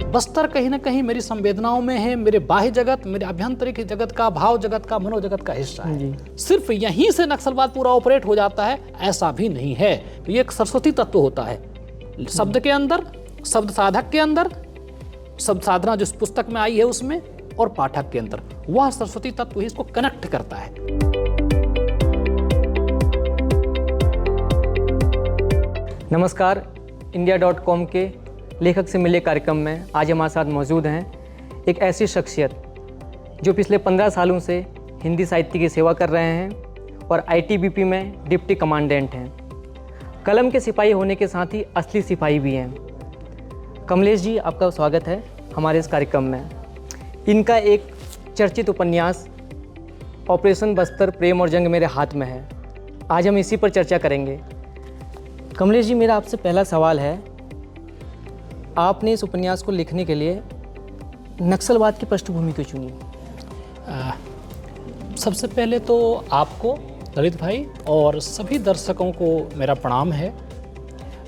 बस्तर कहीं ना कहीं मेरी संवेदनाओं में है, मेरे बाह्य जगत, मेरे आभ्यंतरिक जगत का, भाव जगत का, मनोजगत का हिस्सा है। सिर्फ यहीं से नक्सलवाद पूरा ऑपरेट हो जाता है ऐसा भी नहीं है। ये एक सरस्वती तत्व होता है शब्द के अंदर, शब्द साधक के अंदर, शब्द साधना जिस पुस्तक में आई है उसमें, और पाठक के अंदर, वह सरस्वती तत्व ही इसको कनेक्ट करता है। नमस्कार, India.com के लेखक से मिले कार्यक्रम में आज हमारे साथ मौजूद हैं एक ऐसी शख्सियत जो पिछले 15 सालों से हिंदी साहित्य की सेवा कर रहे हैं और ITBP में डिप्टी कमांडेंट हैं। कलम के सिपाही होने के साथ ही असली सिपाही भी हैं। कमलेश जी, आपका स्वागत है हमारे इस कार्यक्रम में। इनका एक चर्चित उपन्यास ऑपरेशन बस्तर प्रेम और जंग मेरे हाथ में है। आज हम इसी पर चर्चा करेंगे। कमलेश जी, मेरा आपसे पहला सवाल है, आपने इस उपन्यास को लिखने के लिए नक्सलवाद की पृष्ठभूमि क्यों चुनी? सबसे पहले तो आपको ललित भाई और सभी दर्शकों को मेरा प्रणाम है।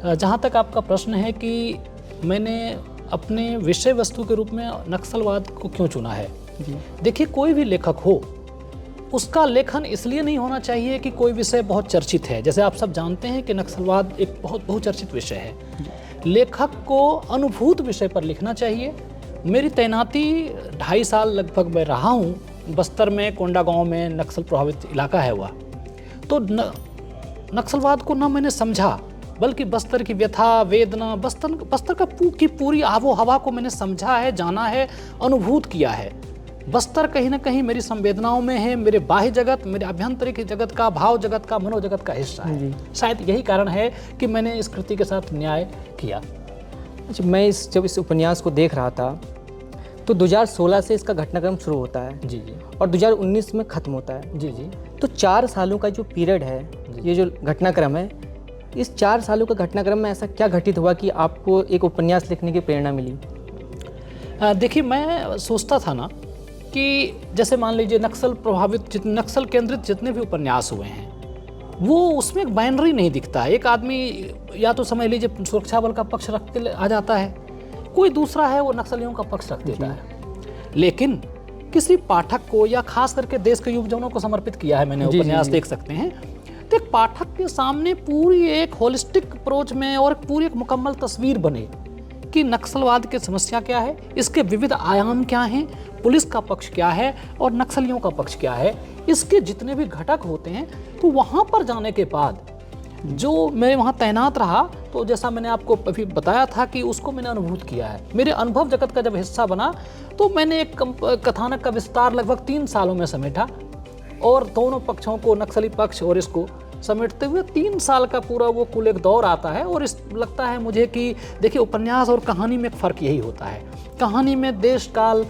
जहाँ तक आपका प्रश्न है कि मैंने अपने विषय वस्तु के रूप में नक्सलवाद को क्यों चुना है, देखिए, कोई भी लेखक हो उसका लेखन इसलिए नहीं होना चाहिए कि कोई विषय बहुत चर्चित है। जैसे आप सब जानते हैं कि नक्सलवाद एक बहुत बहुचर्चित विषय है। लेखक को अनुभूत विषय पर लिखना चाहिए। मेरी तैनाती 2.5 साल लगभग मैं रहा हूँ बस्तर में, कोंडा गांव में, नक्सल प्रभावित इलाका है वह। तो नक्सलवाद को ना मैंने समझा, बल्कि बस्तर की व्यथा वेदना, बस्तर की पूरी आबो हवा को मैंने समझा है, जाना है, अनुभूत किया है। बस्तर कहीं ना कहीं मेरी संवेदनाओं में है, मेरे बाह्य जगत, मेरे आभ्यंतरिक जगत का, भाव जगत का, मनोजगत का हिस्सा है। शायद यही कारण है कि मैंने इस कृति के साथ न्याय किया। अच्छा, मैं जब इस उपन्यास को देख रहा था तो 2016 से इसका घटनाक्रम शुरू होता है जी, और 2019 में ख़त्म होता है। जी। तो 4 सालों का जो पीरियड है, ये जो घटनाक्रम है, इस 4 सालों का घटनाक्रम में ऐसा क्या घटित हुआ कि आपको एक उपन्यास लिखने की प्रेरणा मिली? देखिए, मैं सोचता था ना कि जैसे मान लीजिए नक्सल केंद्रित जितने भी उपन्यास हुए हैं, वो उसमें एक बाइनरी नहीं दिखता है। एक आदमी या तो समझ लीजिए सुरक्षा बल का पक्ष रख के आ जाता है, कोई दूसरा है वो नक्सलियों का पक्ष रख देता है। लेकिन किसी पाठक को, या खास करके देश के युवजनों को समर्पित किया है मैंने उपन्यास, देख सकते हैं। तो एक पाठक के सामने पूरी एक होलिस्टिक अप्रोच में और पूरी एक मुकम्मल तस्वीर बने कि नक्सलवाद की समस्या क्या है, इसके विविध आयाम क्या हैं, पुलिस का पक्ष क्या है और नक्सलियों का पक्ष क्या है, इसके जितने भी घटक होते हैं। तो वहाँ पर जाने के बाद जो मैं वहाँ तैनात रहा, तो जैसा मैंने आपको अभी बताया था कि उसको मैंने अनुभूत किया है। मेरे अनुभव जगत का जब हिस्सा बना तो मैंने एक कथानक का विस्तार लगभग 3 सालों में समेटा, और दोनों पक्षों को, नक्सली पक्ष और इसको समेटते हुए 3 साल का पूरा वो कुल एक दौर आता है। और लगता है मुझे कि देखिए, उपन्यास और कहानी में एक फ़र्क यही होता है। कहानी में देश काल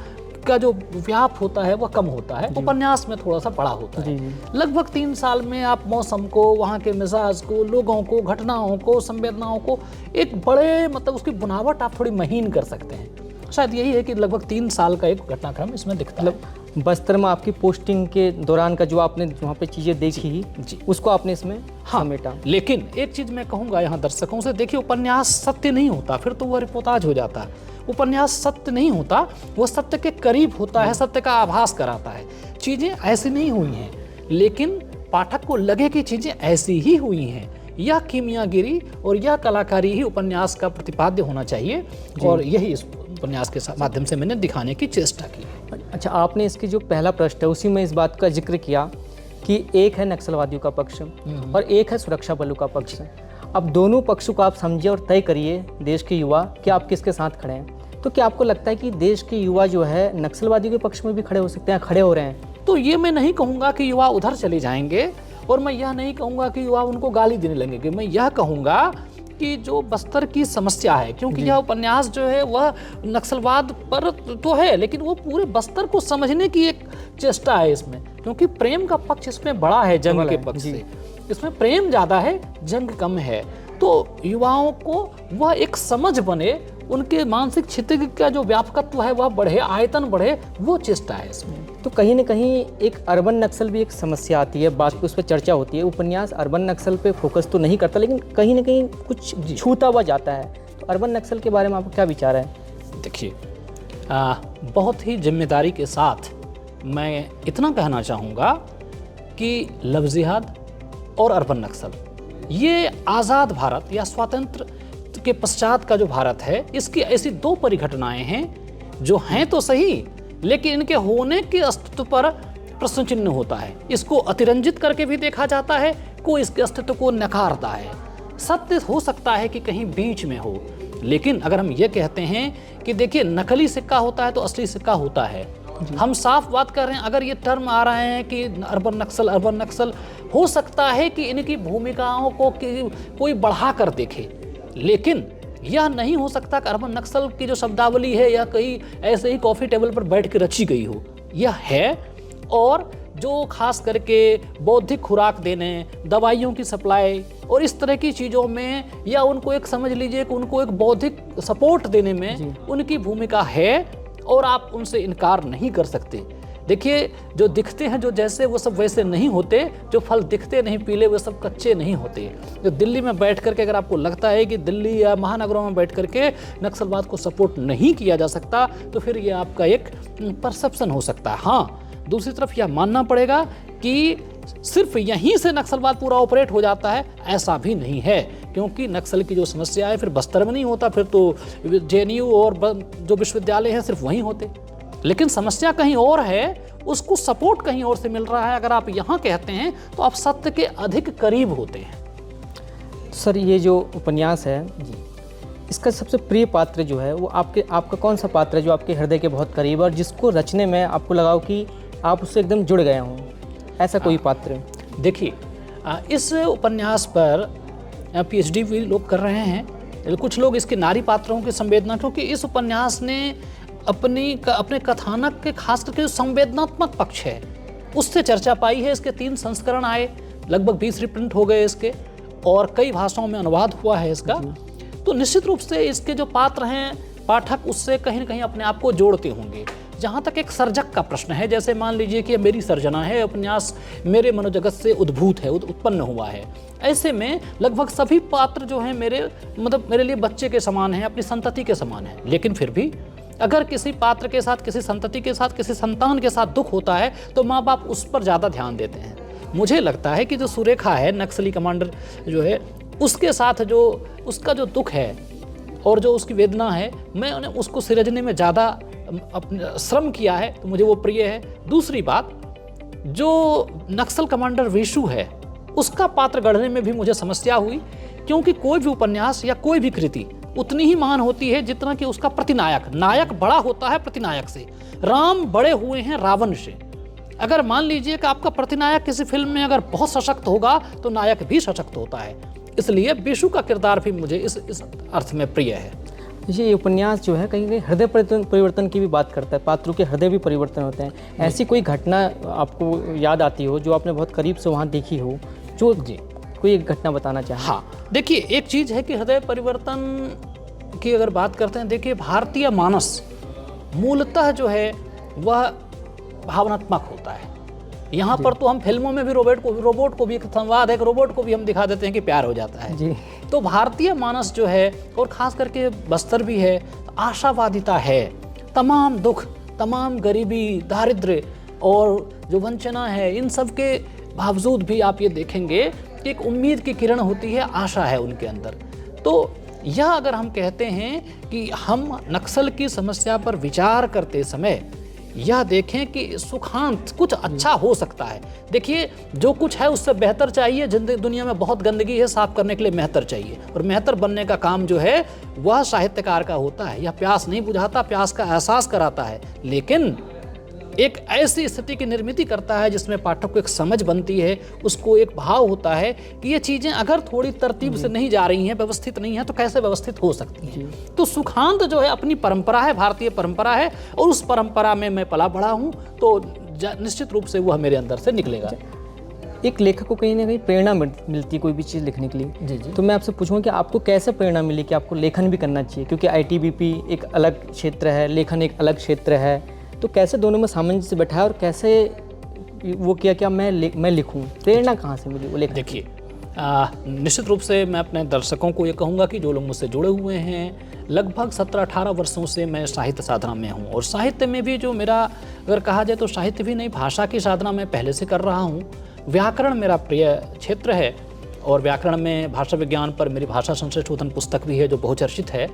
का जो व्याप होता है वह कम होता है, उपन्यास में थोड़ा सा बड़ा होता है। लगभग 3 साल में आप मौसम को, वहाँ के मिजाज को, लोगों को, घटनाओं को, संवेदनाओं को एक बड़े उसकी बुनावट आप थोड़ी महीन कर सकते हैं। शायद यही है कि लगभग 3 साल का एक घटनाक्रम इसमें दिखता है। बस्तर में आपकी पोस्टिंग के दौरान का जो आपने वहाँ पे चीज़ें देखी जी, उसको आपने इसमें समेटा। लेकिन एक चीज़ मैं कहूँगा यहाँ दर्शकों से, देखिए, उपन्यास सत्य नहीं होता, फिर तो वह रिपोर्टाज हो जाता है। उपन्यास सत्य नहीं होता, वो सत्य के करीब होता है, सत्य का आभास कराता है। चीज़ें ऐसी नहीं हुई हैं, लेकिन पाठक को लगे कि चीज़ें ऐसी ही हुई हैं। यह कीमियागिरी और यह कलाकारी ही उपन्यास का प्रतिपाद्य होना चाहिए, और यही इस उपन्यास के माध्यम से मैंने दिखाने की चेष्टा की। अच्छा, आपने इसकी जो पहला पृष्ठ है उसी में इस बात का जिक्र किया कि एक है नक्सलवादियों का पक्ष और एक है सुरक्षा बलों का पक्ष। अब दोनों पक्षों को आप समझिए और तय करिए, देश के युवा, कि आप किसके साथ खड़े हैं। तो क्या आपको लगता है कि देश के युवा जो है नक्सलवादियों के पक्ष में भी खड़े हो सकते हैं, खड़े हो रहे हैं? तो ये मैं नहीं कहूँगा कि युवा उधर चले जाएंगे, और मैं यह नहीं कहूँगा कि युवा उनको गाली देने लगेंगे। मैं यह कहूँगा कि जो बस्तर की समस्या है, क्योंकि यह उपन्यास जो है वह नक्सलवाद पर तो है, लेकिन वो पूरे बस्तर को समझने की एक चेष्टा है इसमें, क्योंकि प्रेम का पक्ष इसमें बड़ा है जंग के पक्ष से। इसमें प्रेम ज़्यादा है, जंग कम है। तो युवाओं को वह एक समझ बने, उनके मानसिक क्षितिज का जो व्यापकत्व है वह बढ़े, आयतन बढ़े, वो चेष्टा है इसमें। तो कहीं ना कहीं एक अर्बन नक्सल भी एक समस्या आती है, बात पे उस पर चर्चा होती है। उपन्यास अर्बन नक्सल पे फोकस तो नहीं करता, लेकिन कहीं ना कहीं कुछ छूता हुआ जाता है। तो अर्बन नक्सल के बारे में आपका क्या विचार है? देखिए, बहुत ही जिम्मेदारी के साथ मैं इतना कहना चाहूँगा कि लव जिहाद और अर्बन नक्सल, ये आज़ाद भारत या स्वातंत्र के पश्चात का जो भारत है, इसकी ऐसी दो परिघटनाएं हैं जो हैं तो सही, लेकिन इनके होने के अस्तित्व पर प्रश्न चिन्ह होता है। इसको अतिरंजित करके भी देखा जाता है, कोई इसके अस्तित्व को नकारता है। सत्य हो सकता है कि कहीं बीच में हो, लेकिन अगर हम ये कहते हैं कि देखिए नकली सिक्का होता है तो असली सिक्का होता है, हम साफ बात कर रहे हैं। अगर ये टर्म आ रहे हैं कि अर्बन नक्सल, हो सकता है कि इनकी भूमिकाओं को कोई बढ़ा कर देखे, लेकिन यह नहीं हो सकता कि अर्बन नक्सल की जो शब्दावली है या कहीं ऐसे ही कॉफ़ी टेबल पर बैठ के रची गई हो। यह है, और जो खास करके बौद्धिक खुराक देने, दवाइयों की सप्लाई और इस तरह की चीज़ों में, या उनको एक समझ लीजिए कि उनको एक बौद्धिक सपोर्ट देने में उनकी भूमिका है, और आप उनसे इनकार नहीं कर सकते। देखिए, जो दिखते हैं जो जैसे, वो सब वैसे नहीं होते। जो फल दिखते नहीं पीले, वो सब कच्चे नहीं होते। जो दिल्ली में बैठ करके अगर आपको लगता है कि दिल्ली या महानगरों में बैठ करके नक्सलवाद को सपोर्ट नहीं किया जा सकता, तो फिर ये आपका एक परसेप्शन हो सकता है। हाँ, दूसरी तरफ यह मानना पड़ेगा कि सिर्फ यहीं से नक्सलवाद पूरा ऑपरेट हो जाता है, ऐसा भी नहीं है, क्योंकि नक्सल की जो समस्या है फिर बस्तर में नहीं होता, फिर तो JNU और जो विश्वविद्यालय हैं सिर्फ वहीं होते। लेकिन समस्या कहीं और है, उसको सपोर्ट कहीं और से मिल रहा है। अगर आप यहाँ कहते हैं तो आप सत्य के अधिक करीब होते हैं। सर, ये जो उपन्यास है जी, इसका सबसे प्रिय पात्र जो है वो आपका कौन सा पात्र है जो आपके हृदय के बहुत करीब है और जिसको रचने में आपको लगा हो कि आप उससे एकदम जुड़ गए हों, ऐसा कोई पात्र? देखिए, इस उपन्यास पर PhD भी लोग कर रहे हैं, कुछ लोग इसके नारी पात्रों की संवेदना, क्योंकि इस उपन्यास ने अपने कथानक के खास करके जो संवेदनात्मक पक्ष है उससे चर्चा पाई है। इसके 3 संस्करण आए, लगभग 20 रिप्रिंट हो गए इसके, और कई भाषाओं में अनुवाद हुआ है इसका। तो निश्चित रूप से इसके जो पात्र हैं, पाठक उससे कहीं न कहीं अपने आप को जोड़ते होंगे। जहाँ तक एक सर्जक का प्रश्न है, जैसे मान लीजिए कि मेरी सर्जना है, उपन्यास मेरे मनोजगत से उद्भूत है, उत्पन्न हुआ है, ऐसे में लगभग सभी पात्र जो हैं मेरे लिए बच्चे के समान हैं, अपनी संतति के समान हैं। लेकिन फिर भी अगर किसी पात्र के साथ, किसी संतति के साथ, किसी संतान के साथ दुख होता है तो माँ बाप उस पर ज़्यादा ध्यान देते हैं। मुझे लगता है कि जो सुरेखा है, नक्सली कमांडर जो है, उसके साथ जो उसका जो दुख है और जो उसकी वेदना है, मैंने उसको सिरजने में ज़्यादा अपना श्रम किया है, तो मुझे वो प्रिय है। दूसरी बात, जो नक्सल कमांडर विशु है, उसका पात्र गढ़ने में भी मुझे समस्या हुई, क्योंकि कोई भी उपन्यास या कोई भी कृति उतनी ही महान होती है जितना कि उसका प्रतिनायक। नायक बड़ा होता है प्रतिनायक से। राम बड़े हुए हैं रावण से। अगर मान लीजिए कि आपका प्रतिनायक किसी फिल्म में अगर बहुत सशक्त होगा तो नायक भी सशक्त होता है। इसलिए विशु का किरदार भी मुझे इस अर्थ में प्रिय है। ये उपन्यास जो है कहीं कहीं हृदय परिवर्तन की भी बात करता है, पात्रों के हृदय भी परिवर्तन होते हैं। ऐसी कोई घटना आपको याद आती हो जो आपने बहुत करीब से वहाँ देखी हो, जो कोई एक घटना बताना चाहें? हाँ, देखिए, एक चीज़ है कि हृदय परिवर्तन की अगर बात करते हैं, देखिए भारतीय मानस मूलतः जो है वह भावनात्मक होता है। यहाँ पर तो हम फिल्मों में भी रोबोट को भी एक संवाद है कि रोबोट को भी हम दिखा देते हैं कि प्यार हो जाता है जी। तो भारतीय मानस जो है, और ख़ास करके बस्तर भी है, आशावादिता है। तमाम दुख, तमाम गरीबी, दारिद्र्य और जो वंचना है, इन सब के बावजूद भी आप ये देखेंगे कि एक उम्मीद की किरण होती है, आशा है उनके अंदर। तो यह अगर हम कहते हैं कि हम नक्सल की समस्या पर विचार करते समय यह देखें कि सुखांत कुछ अच्छा हो सकता है। देखिए, जो कुछ है उससे बेहतर चाहिए। दुनिया में बहुत गंदगी है, साफ करने के लिए मेहतर चाहिए, और मेहतर बनने का काम जो है वह साहित्यकार का होता है। यह प्यास नहीं बुझाता, प्यास का एहसास कराता है, लेकिन एक ऐसी स्थिति की निर्मित करता है जिसमें पाठक को एक समझ बनती है, उसको एक भाव होता है कि ये चीज़ें अगर थोड़ी तरतीब से नहीं जा रही हैं, व्यवस्थित नहीं है, तो कैसे व्यवस्थित हो सकती हैं। तो सुखांत जो है अपनी परंपरा है, भारतीय परंपरा है, और उस परंपरा में मैं पला बढ़ा हूँ, तो निश्चित रूप से वह मेरे अंदर से निकलेगा। एक लेखक को कहीं ना कहीं प्रेरणा मिलती है कोई भी चीज़ लिखने के लिए। जी। तो मैं आपसे पूछूंगा कि आपको कैसे प्रेरणा मिली कि आपको लेखन भी करना चाहिए, क्योंकि ITBP एक अलग क्षेत्र है, लेखन एक अलग क्षेत्र है, तो कैसे दोनों में सामंजस्य बैठाया और कैसे वो किया क्या मैं लिखूं? प्रेरणा कहाँ से मिली वो लेखन? देखिए, निश्चित रूप से मैं अपने दर्शकों को ये कहूँगा कि जो लोग मुझसे जुड़े हुए हैं, लगभग 17-18 वर्षों से मैं साहित्य साधना में हूँ, और साहित्य में भी जो मेरा अगर कहा जाए तो साहित्य भी नहीं, भाषा की साधना मैं पहले से कर रहा हूँ। व्याकरण मेरा प्रिय क्षेत्र है, और व्याकरण में भाषा विज्ञान पर मेरी भाषा संशय शोधन पुस्तक भी है जो बहुचर्चित है।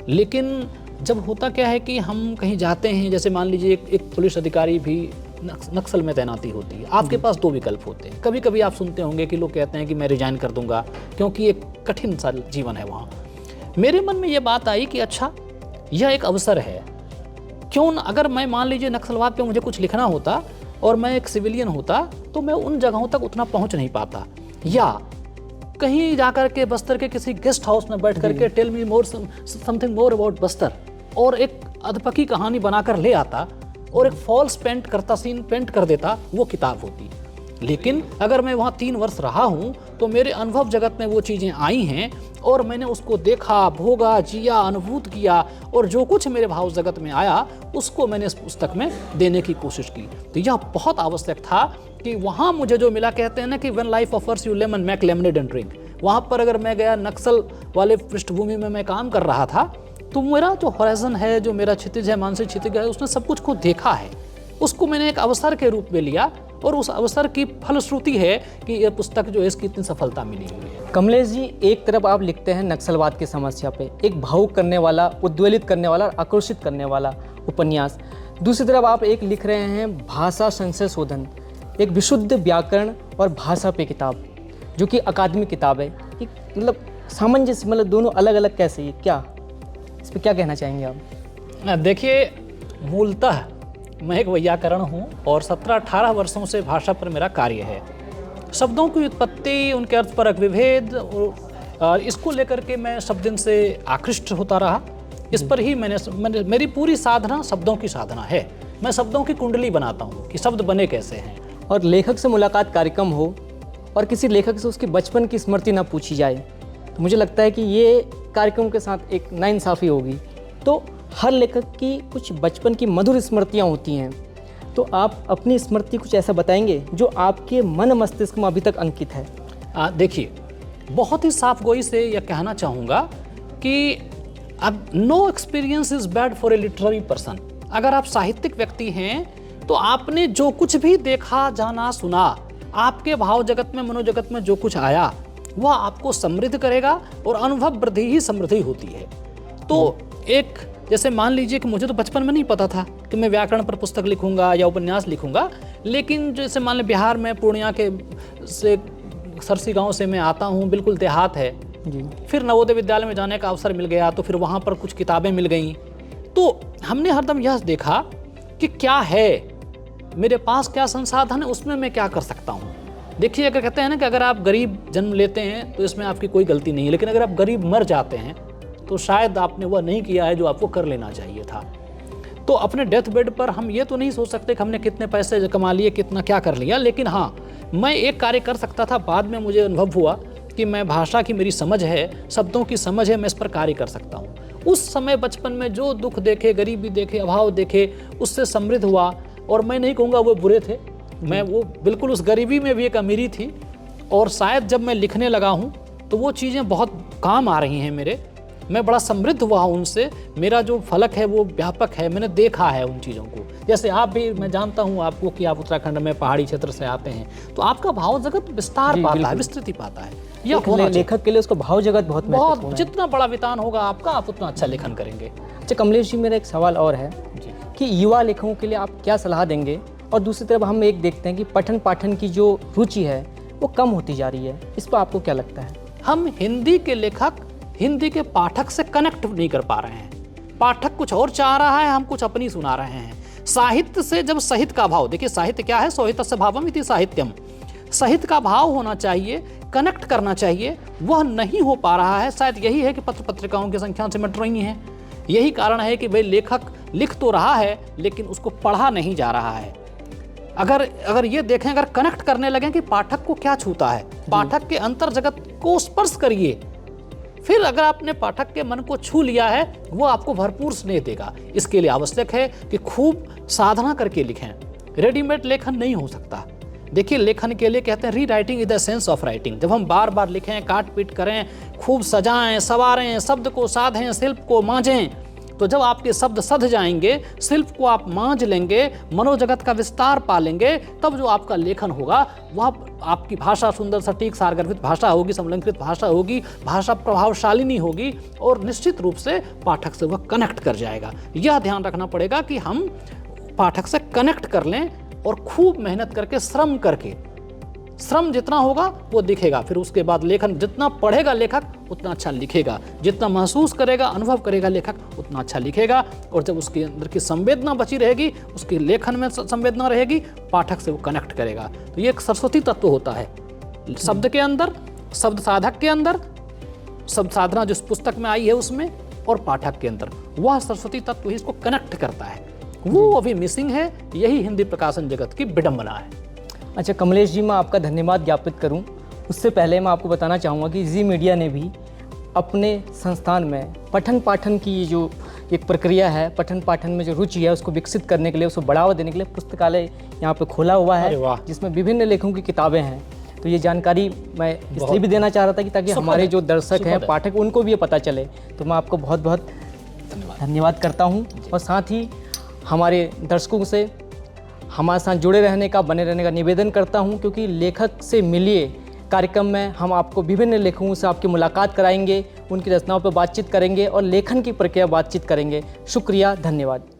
लेकिन जब होता क्या है कि हम कहीं जाते हैं, जैसे मान लीजिए एक पुलिस अधिकारी भी नक्सल में तैनाती होती है, आपके पास दो विकल्प होते हैं। कभी कभी आप सुनते होंगे कि लोग कहते हैं कि मैं रिजाइन कर दूंगा क्योंकि एक कठिन सा जीवन है वहाँ। मेरे मन में ये बात आई कि अच्छा, यह एक अवसर है, क्यों न अगर मैं मान लीजिए नक्सलवाद पे मुझे कुछ लिखना होता और मैं एक सिविलियन होता तो मैं उन जगहों तक उतना पहुँच नहीं पाता, या कहीं जाकर के बस्तर के किसी गेस्ट हाउस में बैठ करके tell me more something more about Bastar और एक अधपकी कहानी बनाकर ले आता और एक फॉल्स पेंट करता, सीन पेंट कर देता, वो किताब होती। लेकिन अगर मैं वहाँ 3 वर्ष रहा हूँ तो मेरे अनुभव जगत में वो चीज़ें आई हैं और मैंने उसको देखा, भोगा, जिया, अनुभूत किया, और जो कुछ मेरे भाव जगत में आया उसको मैंने इस पुस्तक में देने की कोशिश की। तो यह बहुत आवश्यक था कि वहाँ मुझे जो मिला, कहते हैं ना कि when life offers you lemon make lemonade and drink, वहाँ पर अगर मैं गया, नक्सल वाले पृष्ठभूमि में मैं काम कर रहा था, तो मेरा जो हॉराइजन है, जो मेरा क्षितिज है, मानसिक क्षितिज है, उसने सब कुछ को देखा है, उसको मैंने एक अवसर के रूप में लिया, और उस अवसर की फलश्रुति है कि यह पुस्तक जो है इसकी इतनी सफलता मिली हुई है। कमलेश जी, एक तरफ आप लिखते हैं नक्सलवाद की समस्या पे, एक भावुक करने वाला, उद्वेलित करने वाला, आकर्षित करने वाला उपन्यास, दूसरी तरफ आप एक लिख रहे हैं भाषा संशय शोधन, एक विशुद्ध व्याकरण और भाषा पे किताब जो कि अकादमिक किताब है। एक मतलब सामंजस्य, मतलब दोनों अलग अलग कैसे, ये क्या, इस पर क्या कहना चाहेंगे आप? देखिए, मूलतः मैं एक व्याकरण हूँ और 17-18 वर्षों से भाषा पर मेरा कार्य है। शब्दों की उत्पत्ति, उनके अर्थपरक विभेद, और इसको लेकर के मैं सब दिन से आकृष्ट होता रहा। इस पर ही मैंने मेरी पूरी साधना शब्दों की साधना है। मैं शब्दों की कुंडली बनाता हूँ कि शब्द बने कैसे हैं। और लेखक से मुलाकात कार्यक्रम हो और किसी लेखक से उसके बचपन की स्मृति ना पूछी जाए, तो मुझे लगता है कि ये कार्यक्रम के साथ एक नाइंसाफ़ी होगी। तो हर लेखक की कुछ बचपन की मधुर स्मृतियाँ होती हैं, तो आप अपनी स्मृति कुछ ऐसा बताएंगे जो आपके मन मस्तिष्क में अभी तक अंकित है? देखिए, बहुत ही साफ गोई से यह कहना चाहूँगा कि अब no experience is bad for a literary person. अगर आप साहित्यिक व्यक्ति हैं तो आपने जो कुछ भी देखा, जाना, सुना, आपके भाव जगत में, मनोजगत में जो कुछ आया, वह आपको समृद्ध करेगा, और अनुभव वृद्धि ही समृद्धि होती है। तो एक जैसे मान लीजिए कि मुझे तो बचपन में नहीं पता था कि मैं व्याकरण पर पुस्तक लिखूंगा या उपन्यास लिखूंगा, लेकिन जैसे मान लीजिए बिहार में पूर्णिया के से सरसी गांव से मैं आता हूं, बिल्कुल देहात है जी। फिर नवोदय विद्यालय में जाने का अवसर मिल गया, तो फिर वहाँ पर कुछ किताबें मिल गईं। तो हमने हरदम यह देखा कि क्या है मेरे पास, क्या संसाधन है, उसमें मैं क्या कर सकता हूँ। देखिए, अगर कहते हैं ना कि अगर आप गरीब जन्म लेते हैं तो इसमें आपकी कोई गलती नहीं है, लेकिन अगर आप गरीब मर जाते हैं तो शायद आपने वह नहीं किया है जो आपको कर लेना चाहिए था। तो अपने डेथ बेड पर हम ये तो नहीं सोच सकते कि हमने कितने पैसे कमा लिए, कितना क्या कर लिया, लेकिन हाँ, मैं एक कार्य कर सकता था। बाद में मुझे अनुभव हुआ कि मैं भाषा की मेरी समझ है, शब्दों की समझ है, मैं इस पर कार्य कर सकता हूँ। उस समय बचपन में जो दुख देखे, गरीबी देखे, अभाव देखे, उससे समृद्ध हुआ। और मैं नहीं कहूँगा वो बुरे थे, मैं वो बिल्कुल उस गरीबी में भी एक अमीरी थी। और शायद जब मैं लिखने लगा हूँ तो वो चीज़ें बहुत काम आ रही हैं मेरे, मैं बड़ा समृद्ध हुआ हूँ उनसे। मेरा जो फलक है वो व्यापक है, मैंने देखा है उन चीज़ों को। जैसे आप भी, मैं जानता हूँ आपको कि आप उत्तराखंड में पहाड़ी क्षेत्र से आते हैं, तो आपका भाव जगत विस्तार पाता है, विस्तृति पाता है। यह लेखक के लिए उसको भाव जगत बहुत जितना बड़ा वितान होगा आपका, आप उतना अच्छा लेखन करेंगे। अच्छा कमलेश जी, मेरा एक सवाल और है कि युवा लेखकों के लिए आप क्या सलाह देंगे? और दूसरी तरफ हम एक देखते हैं कि पठन पाठन की जो रुचि है वो कम होती जा रही है, इस पर आपको क्या लगता है? हम हिंदी के लेखक हिंदी के पाठक से कनेक्ट नहीं कर पा रहे हैं। पाठक कुछ और चाह रहा है, हम कुछ अपनी सुना रहे हैं। साहित्य से जब सहित का भाव, देखिए साहित्य क्या है, सोहितस्य भावम इति साहित्यम, सहित का भाव होना चाहिए, कनेक्ट करना चाहिए, वह नहीं हो पा रहा है। शायद यही है कि पत्र पत्रिकाओं की संख्या सिमट रही है। यही कारण है कि भाई लेखक लिख तो रहा है लेकिन उसको पढ़ा नहीं जा रहा है। अगर ये देखें, अगर कनेक्ट करने लगे कि पाठक को क्या छूता है, पाठक के अंतर जगत को स्पर्श करिए, फिर अगर आपने पाठक के मन को छू लिया है, वो आपको भरपूर स्नेह देगा। इसके लिए आवश्यक है कि खूब साधना करके लिखें। रेडीमेड लेखन नहीं हो सकता। देखिए, लेखन के लिए कहते हैं री writing is the sense of writing. जब हम बार बार लिखें, काट पीट करें, खूब सजाएं, संवारें, शब्द को साधें, शिल्प को मांझें, तो जब आपके शब्द सध जाएंगे, शिल्प को आप मांझ लेंगे, मनोजगत का विस्तार पालेंगे, तब जो आपका लेखन होगा वह आपकी भाषा सुंदर, सटीक, सारगर्भित भाषा होगी, समलंकृत भाषा होगी, भाषा प्रभावशालिनी होगी और निश्चित रूप से पाठक से वह कनेक्ट कर जाएगा। यह ध्यान रखना पड़ेगा कि हम पाठक से कनेक्ट कर लें और खूब मेहनत करके, श्रम जितना होगा वो दिखेगा। फिर उसके बाद लेखन, जितना पढ़ेगा लेखक उतना अच्छा लिखेगा, जितना महसूस करेगा, अनुभव करेगा लेखक उतना अच्छा लिखेगा। और जब उसके अंदर की संवेदना बची रहेगी, उसके लेखन में संवेदना रहेगी, पाठक से वो कनेक्ट करेगा। तो ये एक सरस्वती तत्व होता है शब्द के अंदर, शब्द साधक के अंदर, शब्द साधना जिस पुस्तक में आई है उसमें, और पाठक के अंदर, वह सरस्वती तत्व ही इसको कनेक्ट करता है। वो अभी मिसिंग है। यही हिंदी प्रकाशन जगत की विडंबना है। अच्छा कमलेश जी, मैं आपका धन्यवाद ज्ञापित करूं, उससे पहले मैं आपको बताना चाहूँगा कि जी मीडिया ने भी अपने संस्थान में पठन पाठन की जो एक प्रक्रिया है, पठन पाठन में जो रुचि है उसको विकसित करने के लिए, उसको बढ़ावा देने के लिए पुस्तकालय यहाँ पे खोला हुआ है, जिसमें विभिन्न लेखकों की किताबें हैं। तो ये जानकारी मैं इसलिए भी देना चाह रहा था कि ताकि हमारे जो दर्शक हैं, पाठक, उनको भी ये पता चले। तो मैं आपको बहुत बहुत धन्यवाद करता हूँ और साथ ही हमारे दर्शकों से हमारे साथ जुड़े रहने का, बने रहने का निवेदन करता हूं, क्योंकि लेखक से मिलिए कार्यक्रम में हम आपको विभिन्न लेखकों से आपकी मुलाकात कराएंगे, उनकी रचनाओं पर बातचीत करेंगे और लेखन की प्रक्रिया बातचीत करेंगे। शुक्रिया, धन्यवाद।